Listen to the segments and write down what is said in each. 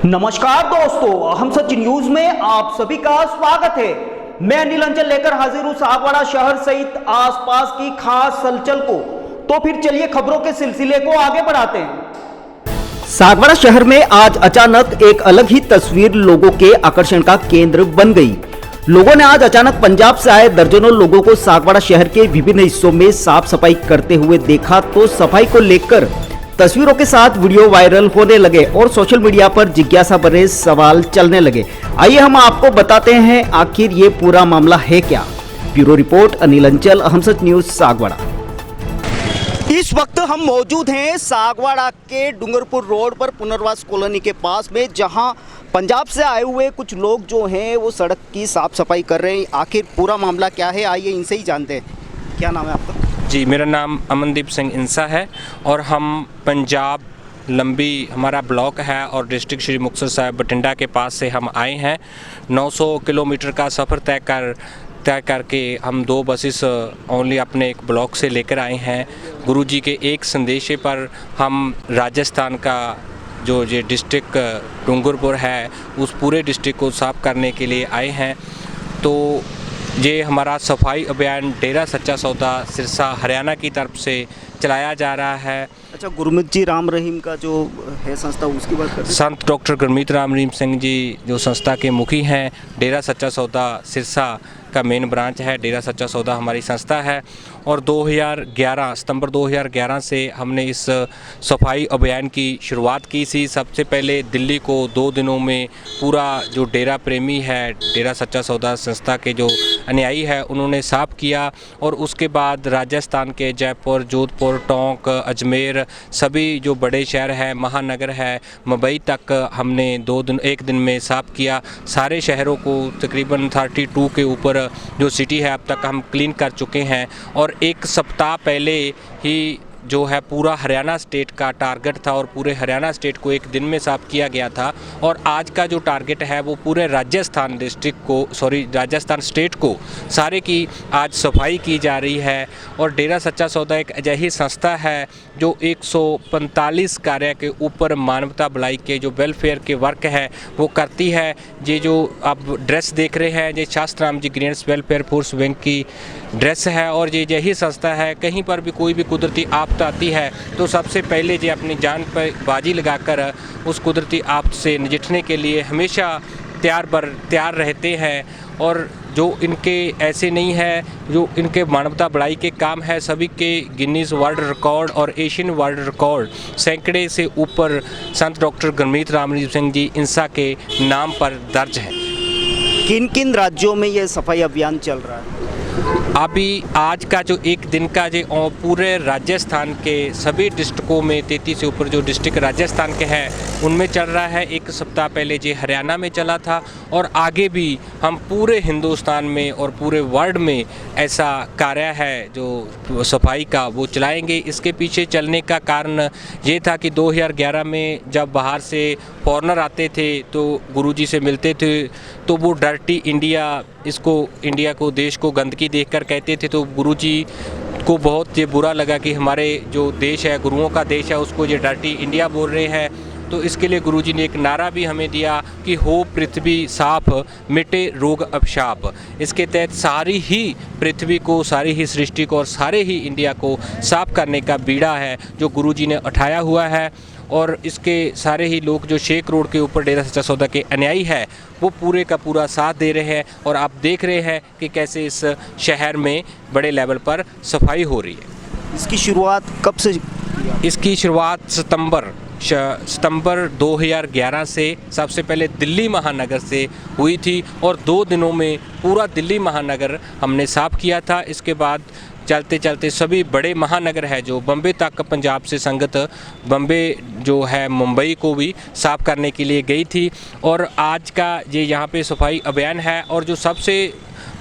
नमस्कार दोस्तों, हम सच न्यूज में आप सभी का स्वागत है। मैं अनिल अंचल लेकर हाजिर हूं सागवाड़ा शहर सहित आसपास की खास हलचल को। तो फिर चलिए खबरों के सिलसिले को आगे बढ़ाते हैं। सागवाड़ा शहर में आज अचानक एक अलग ही तस्वीर लोगों के आकर्षण का केंद्र बन गई। लोगों ने आज अचानक पंजाब से आए दर्जनों लोगों को सागवाड़ा शहर के विभिन्न हिस्सों में साफ सफाई करते हुए देखा तो सफाई को लेकर तस्वीरों के साथ वीडियो वायरल होने लगे और सोशल मीडिया पर जिज्ञासा भरे सवाल चलने लगे। आइए हम आपको बताते हैं आखिर ये पूरा मामला है क्या। ब्यूरो रिपोर्ट अनिल अंचल, हम सच न्यूज सागवाड़ा। इस वक्त हम मौजूद हैं सागवाड़ा के डूंगरपुर रोड पर पुनर्वास कॉलोनी के पास में, जहां पंजाब से आए हुए कुछ लोग जो हैं वो सड़क की साफ सफाई कर रहे हैं। आखिर पूरा मामला क्या है, आइए इनसे ही जानते हैं। क्या नाम है आपका? जी, मेरा नाम अमनदीप सिंह इंसा है और हम पंजाब लंबी हमारा ब्लॉक है और डिस्ट्रिक्ट श्री मुक्तसर साहिब बठिंडा के पास से हम आए हैं। 900 किलोमीटर का सफ़र तय करके हम 2 बसेस ओनली अपने एक ब्लॉक से लेकर आए हैं। गुरुजी के एक संदेश पर हम राजस्थान का जो ये डिस्ट्रिक्ट डूंगरपुर है उस पूरे डिस्ट्रिक्ट को साफ़ करने के लिए आए हैं। तो ये हमारा सफाई अभियान डेरा सच्चा सौदा सिरसा हरियाणा की तरफ से चलाया जा रहा है। अच्छा, गुरमीत जी राम रहीम का जो है संस्था, उसकी बात करते हैं। संत डॉक्टर गुरमीत राम रहीम सिंह जी जो संस्था के मुखी हैं, डेरा सच्चा सौदा सिरसा का मेन ब्रांच है। डेरा सच्चा सौदा हमारी संस्था है और सितंबर 2011 से हमने इस सफाई अभियान की शुरुआत की थी। सबसे पहले दिल्ली को 2 दिनों में पूरा जो डेरा प्रेमी है, डेरा सच्चा सौदा संस्था के जो अनुयायी है, उन्होंने साफ किया और उसके बाद राजस्थान के जयपुर, जोधपुर, टोंक, अजमेर, सभी जो बड़े शहर हैं, महानगर है, मुंबई तक हमने 1 दिन में साफ किया। सारे शहरों को तकरीबन 32 के ऊपर जो सिटी है अब तक हम क्लीन कर चुके हैं और 1 सप्ताह पहले ही जो है पूरा हरियाणा स्टेट का टारगेट था और पूरे हरियाणा स्टेट को 1 दिन में साफ किया गया था। और आज का जो टारगेट है वो पूरे राजस्थान स्टेट को सारे की आज सफाई की जा रही है। और डेरा सच्चा सौदा एक अजैही संस्था है जो 145 कार्य के ऊपर मानवता भलाई के जो वेलफेयर के वर्क है वो करती है। ये जो आप ड्रेस देख रहे हैं, ये शास्त्राम जी ग्रीन्स वेलफेयर फोर्स विंग की ड्रेस है और ये यही संस्था है। कहीं पर भी कोई भी कुदरती आफत आती है तो सबसे पहले ये अपनी जान पर बाजी लगाकर उस कुदरती आफत से नजिठने के लिए हमेशा तैयार रहते हैं। और जो इनके ऐसे नहीं है, जो इनके मानवता बढ़ाई के काम है, सभी के गिनीज वर्ल्ड रिकॉर्ड और एशियन वर्ल्ड रिकॉर्ड सैकड़े से ऊपर संत डॉक्टर गुरमीत राम रहीम सिंह जी इंसा के नाम पर दर्ज है। किन किन राज्यों में ये सफाई अभियान चल रहा है? अभी आज का जो 1 दिन का जो पूरे राजस्थान के सभी डिस्ट्रिक्टों में 33 से ऊपर जो डिस्ट्रिक्ट राजस्थान के हैं उनमें चल रहा है। 1 सप्ताह पहले जो हरियाणा में चला था और आगे भी हम पूरे हिंदुस्तान में और पूरे वर्ल्ड में ऐसा कार्य है जो सफाई का वो चलाएंगे। इसके पीछे चलने का कारण ये था कि 2011 में जब बाहर से फॉरेनर आते थे तो गुरुजी से मिलते थे तो वो डर्टी इंडिया को देश को गंदगी देखकर कहते थे। तो गुरुजी को बहुत ये बुरा लगा कि हमारे जो देश है, गुरुओं का देश है, उसको ये डर्टी इंडिया बोल रहे हैं। तो इसके लिए गुरुजी ने एक नारा भी हमें दिया कि हो पृथ्वी साफ, मिटे रोग अभिशाप। इसके तहत सारी ही पृथ्वी को, सारी ही सृष्टि को और सारे ही इंडिया को साफ करने का बीड़ा है जो गुरुजी ने उठाया हुआ है। और इसके सारे ही लोग जो शेख रोड के ऊपर डेरा सच्चा सौदा के अनुयायी है वो पूरे का पूरा साथ दे रहे हैं और आप देख रहे हैं कि कैसे इस शहर में बड़े लेवल पर सफाई हो रही है। इसकी शुरुआत कब से? इसकी शुरुआत सितंबर 2011 से सबसे पहले दिल्ली महानगर से हुई थी और 2 दिनों में पूरा दिल्ली महानगर हमने साफ़ किया था। इसके बाद चलते चलते सभी बड़े महानगर है जो बम्बे तक, पंजाब से संगत बम्बे जो है मुंबई को भी साफ़ करने के लिए गई थी। और आज का ये यहाँ पे सफाई अभियान है और जो सबसे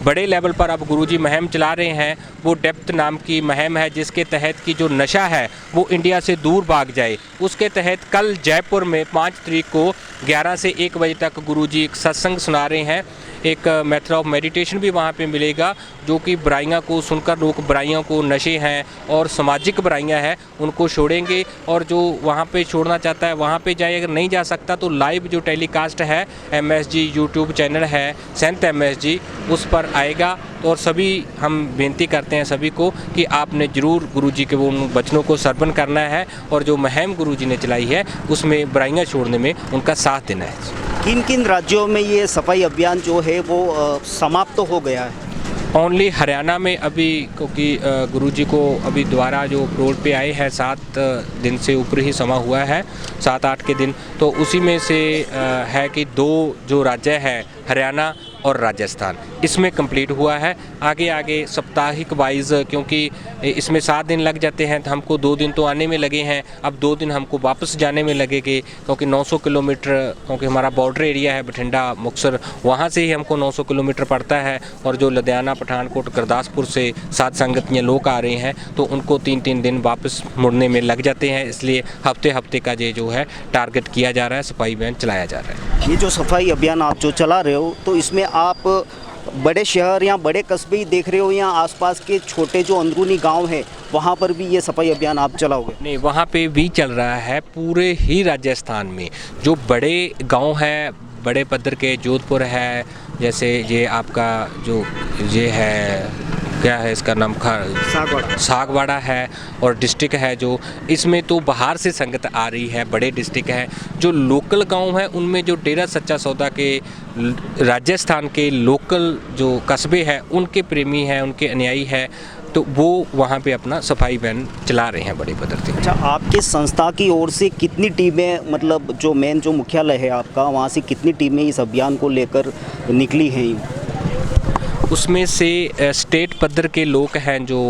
बड़े लेवल पर अब गुरुजी मुहिम चला रहे हैं, वो डेप्थ नाम की मुहिम है, जिसके तहत कि जो नशा है वो इंडिया से दूर भाग जाए। उसके तहत कल जयपुर में 5 तारीख को 11 से 1 बजे तक गुरुजी एक सत्संग सुना रहे हैं। एक मेथड ऑफ मेडिटेशन भी वहाँ पे मिलेगा, जो कि बुराइयों को सुनकर लोग बुराइयों को, नशे हैं और सामाजिक बुराइयां हैं, उनको छोड़ेंगे। और जो वहाँ पे छोड़ना चाहता है वहाँ पे जाए, अगर नहीं जा सकता तो लाइव जो टेलीकास्ट है MSG यूट्यूब चैनल है संत MSG, उस पर आएगा। और सभी हम बेनती करते हैं सभी को कि आपने ज़रूर गुरुजी के वो वचनों को श्रवण करना है और जो मुहिम गुरुजी ने चलाई है उसमें बुराइयां छोड़ने में उनका साथ देना है। किन किन राज्यों में ये सफाई अभियान जो है वो समाप्त हो गया है? ओनली हरियाणा में अभी, क्योंकि गुरुजी को अभी दोबारा जो रोड पे आए हैं 7 दिन से ऊपर ही समा हुआ है, 7-8 के दिन, तो उसी में से है कि 2 जो राज्य है हरियाणा और राजस्थान, इसमें कंप्लीट हुआ है। आगे साप्ताहिक वाइज, क्योंकि इसमें 7 दिन लग जाते हैं तो हमको 2 दिन तो आने में लगे हैं, अब 2 दिन हमको वापस जाने में लगेंगे, क्योंकि 900 किलोमीटर, क्योंकि हमारा बॉर्डर एरिया है बठिंडा मुक्तसर, वहाँ से ही हमको 900 किलोमीटर पड़ता है। और जो लुधियाना, पठानकोट, गुरदासपुर से साध संगतियाँ लोग आ रहे हैं तो उनको 3-3 दिन वापस मुड़ने में लग जाते हैं। इसलिए हफ्ते का ये जो है टारगेट किया जा रहा है, सफाई अभियान चलाया जा रहा है। ये जो सफाई अभियान आप जो चला रहे हो, तो इसमें आप बड़े शहर या बड़े कस्बे ही देख रहे हो या आसपास के छोटे जो अंदरूनी गांव है वहां पर भी ये सफाई अभियान आप चलाओगे? नहीं, वहाँ पे भी चल रहा है। पूरे ही राजस्थान में जो बड़े गांव है, बड़े पद्धर के, जोधपुर है, जैसे ये आपका जो ये है, क्या है इसका नाम, सागवाड़ा है, और डिस्ट्रिक्ट है जो, इसमें तो बाहर से संगत आ रही है, बड़े डिस्ट्रिक्ट है। जो लोकल गांव है उनमें जो डेरा सच्चा सौदा के राजस्थान के लोकल जो कस्बे हैं उनके प्रेमी हैं, उनके अनुयायी है, तो वो वहाँ पे अपना सफाई अभियान चला रहे हैं बड़े पद्धर से। अच्छा, आपके संस्था की ओर से कितनी टीमें, मतलब जो मेन जो मुख्यालय है आपका, वहाँ से कितनी टीमें इस अभियान को लेकर निकली हैं? उसमें से स्टेट पद्धर के लोग हैं जो,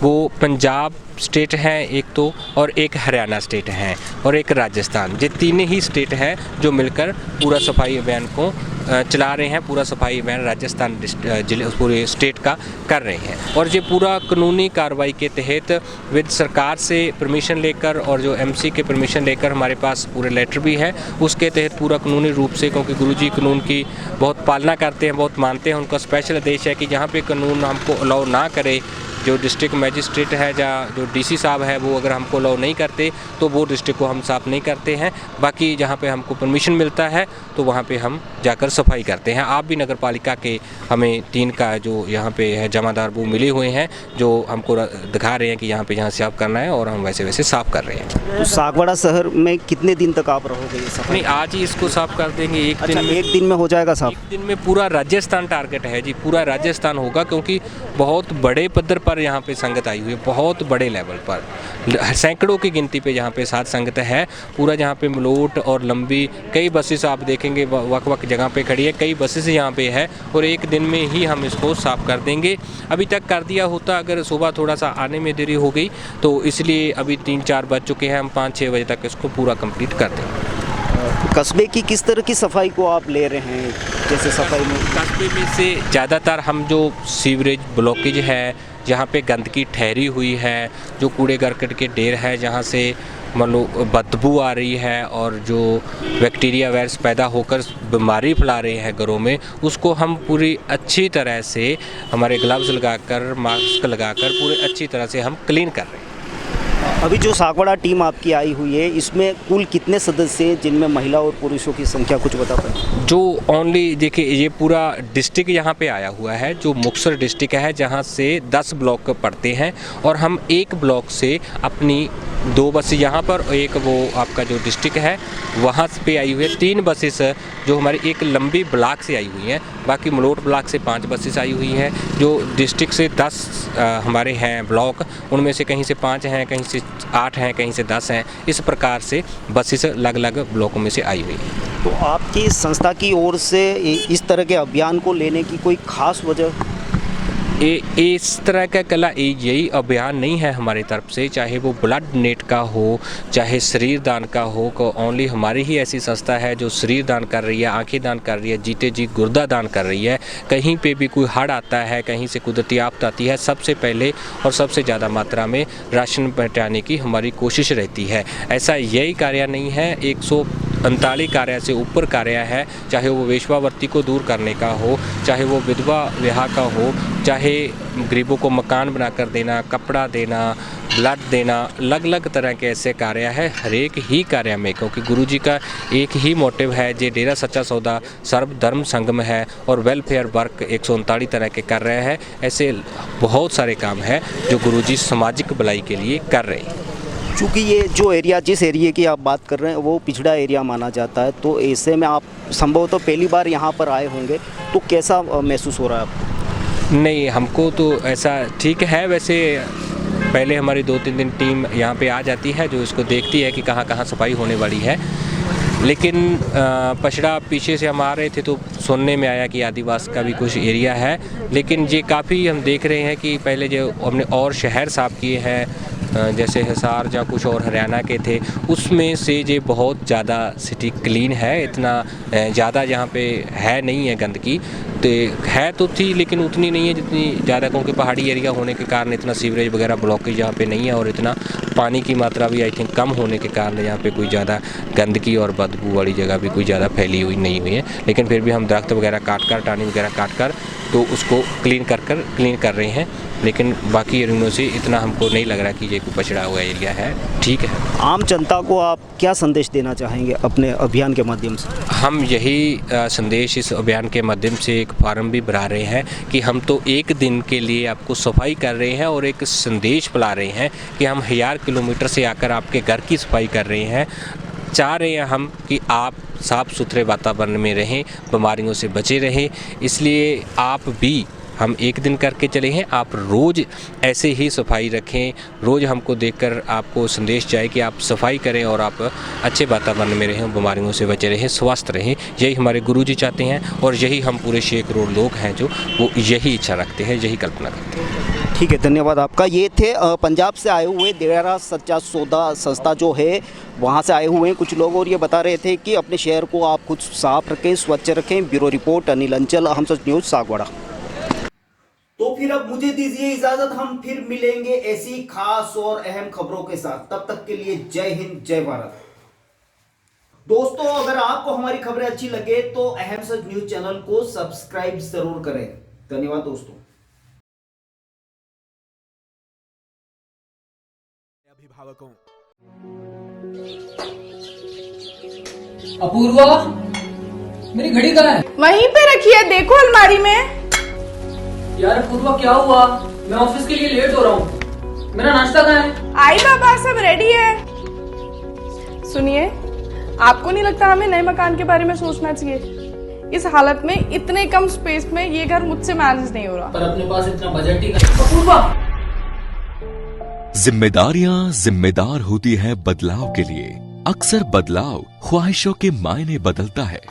वो पंजाब स्टेट हैं एक तो, और एक हरियाणा स्टेट हैं, और एक राजस्थान, ये 3 ही स्टेट हैं जो मिलकर पूरा सफाई अभियान को चला रहे हैं। पूरा सफाई अभियान राजस्थान जिले, पूरे स्टेट का कर रहे हैं। और ये पूरा कानूनी कार्रवाई के तहत विद सरकार से परमिशन लेकर, और जो MC के परमिशन लेकर, हमारे पास पूरे लेटर भी है, उसके तहत पूरा कानूनी रूप से, क्योंकि गुरुजी कानून की बहुत पालना करते हैं, बहुत मानते हैं, उनका स्पेशल आदेश है कि जहाँ पे कानून हमको अलाउ ना करे, जो डिस्ट्रिक्ट मैजिस्ट्रेट है या जो DC साहब है, वो अगर हमको अलाउ नहीं करते तो वो डिस्ट्रिक्ट को हम साफ नहीं करते हैं। बाकी जहाँ पे हमको परमिशन मिलता है तो वहाँ पे हम जाकर सफाई करते हैं। आप भी नगर पालिका के हमें 3 का जो यहाँ पे है जमादार वो मिले हुए हैं, जो हमको दिखा रहे हैं कि यहाँ पे साफ करना है, और हम वैसे साफ कर रहे हैं। तो सागवाड़ा शहर में कितने दिन तक आप रहोगे ये सफाई? नहीं, आज ही इसको साफ कर देंगे। एक दिन में हो जाएगा साफ? 1 दिन में पूरा राजस्थान टारगेट है जी, पूरा राजस्थान होगा, क्योंकि बहुत बड़े पद्धर पर यहाँ पे संगत आई हुई है, बहुत बड़े लेवल पर, सैकड़ों की गिनती पे यहाँ पे साध संगत है। पूरा जहाँ पे मलोट और लंबी कई बसेस आप देखेंगे वक जगह पे खड़ी है, कई बसेस यहाँ पे है, और 1 दिन में ही हम इसको साफ कर देंगे। अभी तक कर दिया होता, अगर सुबह थोड़ा सा आने में देरी हो गई तो इसलिए अभी 3-4 बज चुके हैं, हम 5-6 बजे तक इसको पूरा कंप्लीट कर देंगे। कस्बे की किस तरह की सफाई को आप ले रहे हैं? जैसे सफाई में कस्बे में से ज़्यादातर हम जो सीवरेज ब्लॉकेज है, जहाँ पे गंदगी ठहरी हुई है, जो कूड़े करकट के ढेर है, जहाँ से मान लो बदबू आ रही है और जो बैक्टीरिया वायरस पैदा होकर बीमारी फैला रहे हैं घरों में, उसको हम पूरी अच्छी तरह से हमारे ग्लव्स लगाकर, मास्क लगाकर पूरे अच्छी तरह से हम क्लीन कर रहे हैं। अभी जो सागवाड़ा टीम आपकी आई हुई है, इसमें कुल कितने सदस्य हैं, जिनमें महिला और पुरुषों की संख्या कुछ बता पाएं? जो ओनली देखिए, ये पूरा डिस्ट्रिक्ट यहाँ पे आया हुआ है, जो मुक्तसर डिस्ट्रिक्ट है, जहाँ से 10 ब्लॉक पड़ते हैं, और हम एक ब्लॉक से अपनी 2 बसें यहाँ पर, एक वो आपका जो डिस्ट्रिक्ट है वहाँ पे आई हुई है, 3 बसेस जो हमारी एक लंबी ब्लॉक से आई हुई हैं, बाकी मलोट ब्लॉक से 5 बसेस आई हुई हैं। जो डिस्ट्रिक्ट से 10 हमारे हैं ब्लॉक, उनमें से कहीं से 5 हैं, कहीं से 8 हैं, कहीं से 10 हैं, इस प्रकार से बसेस अलग अलग ब्लॉकों में से आई हुई हैं। तो आपकी संस्था की ओर से इस तरह के अभियान को लेने की कोई खास वजह? इस तरह का कला यही अभियान नहीं है हमारी तरफ से, चाहे वो ब्लड नेट का हो, चाहे शरीर दान का हो, को ओनली हमारी ही ऐसी संस्था है जो शरीर दान कर रही है, आंखें दान कर रही है, जीते जी गुर्दा दान कर रही है। कहीं पे भी कोई हड़ आता है, कहीं से कुदरती आफत आती है, सबसे पहले और सबसे ज़्यादा मात्रा में राशन पहुँचाने की हमारी कोशिश रहती है। ऐसा यही कार्य नहीं है, 139 कार्य से ऊपर कार्य है, चाहे वो वेश्यावृत्ति को दूर करने का हो, चाहे वो विधवा विवाह का हो, चाहे गरीबों को मकान बनाकर देना, कपड़ा देना, ब्लड देना, अलग अलग तरह के ऐसे कार्य है हर एक ही कार्य में, क्योंकि गुरुजी का एक ही मोटिव है जे डेरा सच्चा सौदा सर्वधर्म संगम है और वेलफेयर वर्क 139 तरह के कर रहे हैं। ऐसे बहुत सारे काम हैं जो गुरुजी सामाजिक भलाई के लिए कर रहे हैं। चूँकि ये जो एरिया, जिस एरिया की आप बात कर रहे हैं वो पिछड़ा एरिया माना जाता है, तो ऐसे में आप संभवतः पहली बार यहाँ पर आए होंगे, तो कैसा महसूस हो रहा है आपको? नहीं, हमको तो ऐसा ठीक है। वैसे पहले हमारी 2-3 दिन टीम यहाँ पे आ जाती है जो इसको देखती है कि कहाँ कहाँ सफाई होने वाली है, लेकिन पछड़ा पीछे से हम आ रहे थे तो सुनने में आया कि आदिवासी का भी कुछ एरिया है, लेकिन ये काफ़ी हम देख रहे हैं कि पहले जो हमने और शहर साफ़ किए हैं, जैसे हिसार या कुछ और हरियाणा के थे, उसमें से ये बहुत ज़्यादा सिटी क्लीन है। इतना ज़्यादा यहाँ पे है नहीं है गंदगी, तो है तो थी लेकिन उतनी नहीं है जितनी ज़्यादा, क्योंकि पहाड़ी एरिया होने के कारण इतना सीवरेज वगैरह ब्लॉकेज यहाँ पे नहीं है और इतना पानी की मात्रा भी आई थिंक कम होने के कारण यहाँ पे कोई ज़्यादा गंदगी और बदबू वाली जगह भी कोई ज़्यादा फैली हुई नहीं हुई है। लेकिन फिर भी हम दरख्त वगैरह काट कर, टानी वगैरह काट कर तो उसको क्लीन कर रहे हैं, लेकिन बाकी एरियो से इतना हमको नहीं लग रहा कि ये कोई पछड़ा हुआ एरिया है, ठीक है। आम जनता को आप क्या संदेश देना चाहेंगे अपने अभियान के माध्यम से? हम यही संदेश इस अभियान के माध्यम से एक फार्म भी भरा रहे हैं कि हम तो एक दिन के लिए आपको सफाई कर रहे हैं और एक संदेश फैला रहे हैं कि हम 1000 किलोमीटर से आकर आपके घर की सफाई कर रहे हैं। चाह रहे हैं हम कि आप साफ़ सुथरे वातावरण में रहें, बीमारियों से बचे रहें, इसलिए आप भी हम एक दिन करके चले हैं, आप रोज़ ऐसे ही सफाई रखें। रोज़ हमको देखकर आपको संदेश जाए कि आप सफाई करें और आप अच्छे वातावरण में रहें, बीमारियों से बचे रहें, स्वस्थ रहें। यही हमारे गुरुजी चाहते हैं और यही हम पूरे 6 करोड़ लोग हैं जो वो यही इच्छा रखते हैं, यही कल्पना करते हैं। ठीक है, धन्यवाद आपका। ये थे पंजाब से आए हुए डेरा सच्चा सौदा संस्था जो है वहाँ से आए हुए हैं कुछ लोग, और ये बता रहे थे कि अपने शहर को आप कुछ साफ रखें, स्वच्छ रखें। ब्यूरो रिपोर्ट अनिल अंचल, हम सच न्यूज़, सागवाड़ा। तो फिर अब मुझे दीजिए इजाजत, हम फिर मिलेंगे ऐसी खास और अहम खबरों के साथ। तब तक के लिए जय हिंद, जय भारत। दोस्तों, अगर आपको हमारी खबरें अच्छी लगे तो अहम सच न्यूज़ चैनल को सब्सक्राइब जरूर करें। धन्यवाद दोस्तों। अभिभावकों, अपूर्वा, मेरी घड़ी कहाँ है? वहीं पे रखी है, देखो अलमारी में। यार अपूर्वा, क्या हुआ? मैं ऑफिस के लिए लेट हो रहा हूँ। मेरा नाश्ता कहाँ है? आई बाबा, सब रेडी है। सुनिए, आपको नहीं लगता हमें नए मकान के बारे में सोचना चाहिए? इस हालत में, इतने कम स्पेस में ये घर मुझसे मैनेज नहीं हो रहा। पर अपने पास इतना बजट ही नहीं। अपूर्वा, जिम्मेदारियां जिम्मेदार होती है बदलाव के लिए। अक्सर बदलाव ख्वाहिशों के मायने बदलता है।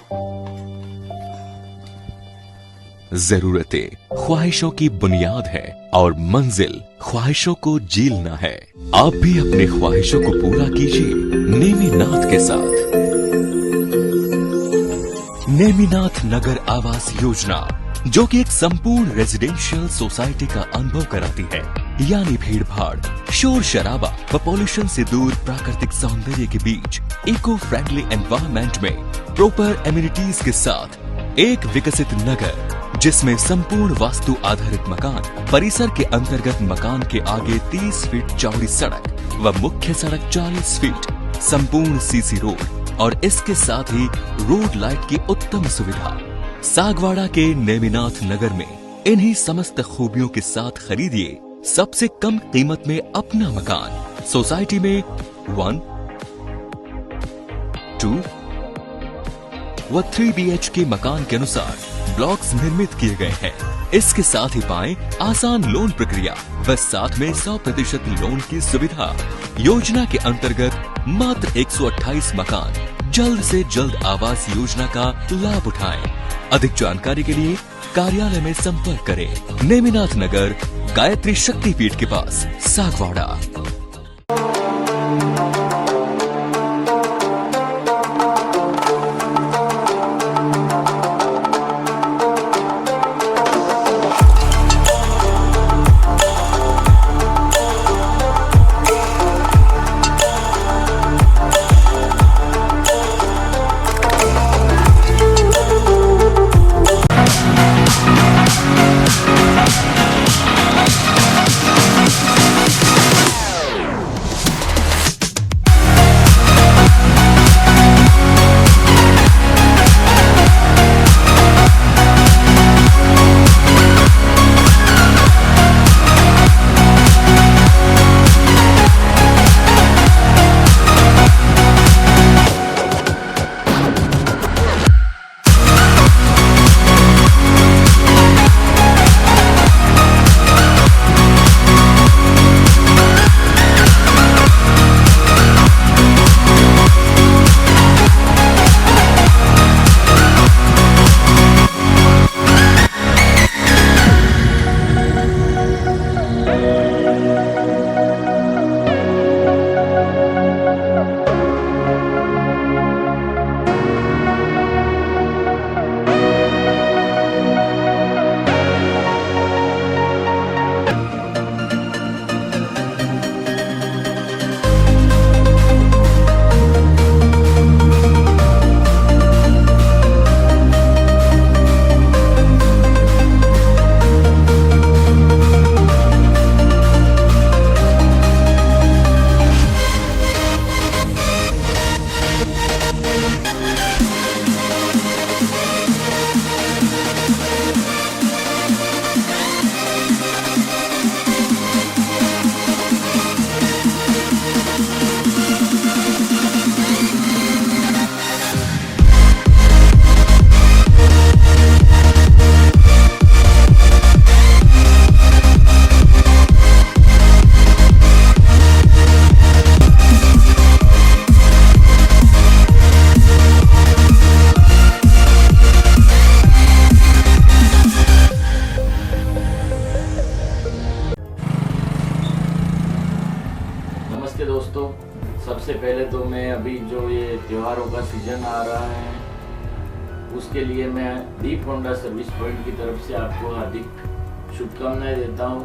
जरूरतें ख्वाहिशों की बुनियाद है और मंजिल ख्वाहिशों को जीलना है। आप भी अपनी ख्वाहिशों को पूरा कीजिए नेमिनाथ के साथ। नेमिनाथ नगर आवास योजना, जो कि एक संपूर्ण रेजिडेंशियल सोसाइटी का अनुभव कराती है, यानी भीड़ भाड़, शोर शराबा व पॉल्यूशन से दूर प्राकृतिक सौंदर्य के बीच इको फ्रेंडली एनवायरनमेंट में प्रॉपर एमिनिटीज के साथ एक विकसित नगर, जिसमें संपूर्ण वास्तु आधारित मकान, परिसर के अंतर्गत मकान के आगे 30 फीट चौड़ी सड़क व मुख्य सड़क 40 फीट, संपूर्ण सीसी रोड और इसके साथ ही रोड लाइट की उत्तम सुविधा। सागवाड़ा के नेमिनाथ नगर में इन्हीं समस्त खूबियों के साथ खरीदिए सबसे कम कीमत में अपना मकान। सोसाइटी में 1, 2 व 3 BHK मकान के अनुसार ब्लॉक्स निर्मित किए गए हैं। इसके साथ ही पाएं आसान लोन प्रक्रिया व साथ में 100% लोन की सुविधा। योजना के अंतर्गत मात्र 128 मकान जल्द से जल्द आवास योजना का लाभ उठाएं। अधिक जानकारी के लिए कार्यालय में संपर्क करें। नेमिनाथ नगर, गायत्री शक्तिपीठ के पास, सागवाड़ा। नमस्ते दोस्तों, सबसे पहले तो मैं अभी जो ये त्योहारों का सीजन आ रहा है उसके लिए मैं डीप होंडा सर्विस पॉइंट की तरफ से आपको हार्दिक शुभकामनाएं देता हूं।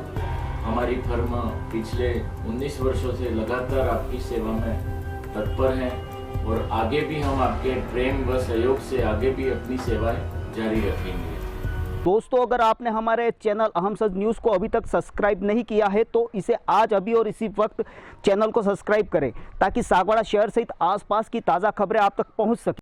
हमारी फर्म पिछले 19 वर्षों से लगातार आपकी सेवा में तत्पर है और आगे भी हम आपके प्रेम व सहयोग से आगे भी अपनी सेवाएं जारी रखेंगे। दोस्तों, अगर आपने हमारे चैनल अहम सच न्यूज़ को अभी तक सब्सक्राइब नहीं किया है तो इसे आज अभी और इसी वक्त चैनल को सब्सक्राइब करें ताकि सागवाड़ा शहर सहित आसपास की ताज़ा खबरें आप तक पहुंच सकें।